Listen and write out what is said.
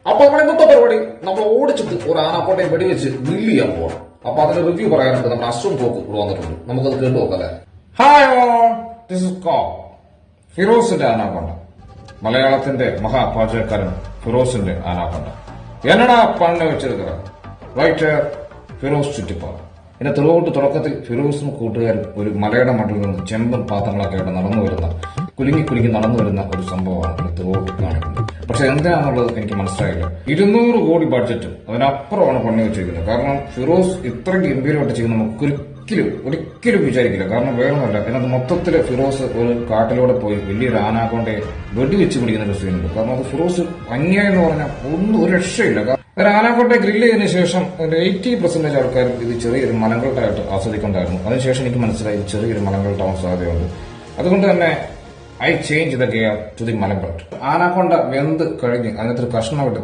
അപ്പൊ നമ്മുടെ ഇന്നത്തെ പരിപാടി നമ്മൾ ഓടിച്ചിട്ട് ഒരു ആനാക്കോട്ടയെ വെടിവെച്ച് ഗ്രില്ല് ചെയ്യാൻ പോവാം. അപ്പൊ അതിന്റെ റിവ്യൂ പറയാനായിട്ട് നമ്മുടെ അശ്വൻ തോക്ക് ഇവിടെ വന്നിട്ടുണ്ട്. നമുക്കത് കേട്ടു നോക്കാം അല്ലെ. ഹായ് ഓൾ, ദിസ് ഇസ് കോ ഫിറോസിന്റെ ആനാക്കൊണ്ട, മലയാളത്തിന്റെ മഹാപാചകക്കാരൻ ഫിറോസിന്റെ ആനാക്കൊണ്ട. എന്നടാ പണ്ണ വെച്ചെടുക്കുക റൈറ്റർ ഫിറോസ് ചുറ്റിപ്പാറ. എന്റെ തെളിവോട്ട് തുടക്കത്തിൽ ഫിറോസും കൂട്ടുകാരും ഒരു മലയുടെ മട്ടിൽ നിന്ന് ചെമ്പൻ പാത്രങ്ങളൊക്കെ ആയിട്ട് നടന്നു വരുന്ന കുലുങ്ങി നടന്നു വരുന്ന ഒരു സംഭവമാണ് തെളിവോട്ട് കാണിക്കുന്നത്. പക്ഷെ എന്താണെന്നുള്ളത് എനിക്ക് മനസ്സിലായില്ല. 200 കോടി ബഡ്ജറ്റും അതിനപ്പുറമാണ് പണി വെച്ചിരിക്കുന്നത്. കാരണം ഫിറോസ് ഇത്രയും ഗംഭീരമായിട്ട് ചെയ്യുന്ന നമുക്ക് ഒരിക്കലും വിചാരിക്കില്ല. കാരണം വേറൊന്നുമല്ല, ഇതിനകത്ത് മൊത്തത്തിൽ ഫിറോസ് ഒരു കാട്ടിലൂടെ പോയി വലിയൊരു ആനാക്കൊണ്ടയെ വെടിവെച്ച് പിടിക്കുന്ന ഒരു സീനുണ്ട്. കാരണം അത് ഫിറോസ് അന്യായം എന്ന് പറഞ്ഞാൽ ഒരു രക്ഷയില്ല. ഒരു ആനാക്കോട്ടെ ഗ്രില്ല് ചെയ്തതിനു ശേഷം ഒരു 80% ആൾക്കാരും ഇത് ചെറിയൊരു മലങ്കൾട്ടായിട്ട് ആസ്വദിക്കൊണ്ടായിരുന്നു. അതിനുശേഷം എനിക്ക് മനസ്സിലായി ഇത് ചെറിയൊരു മലങ്കൾട്ടാവാൻ സാധ്യതയുണ്ട്. അതുകൊണ്ട് തന്നെ I change the gear to the മലങ്കൾട്ട്. ആനാക്കൊണ്ട വെന്ത് കഴിഞ്ഞ് അതിനകത്തൊരു കഷ്ണം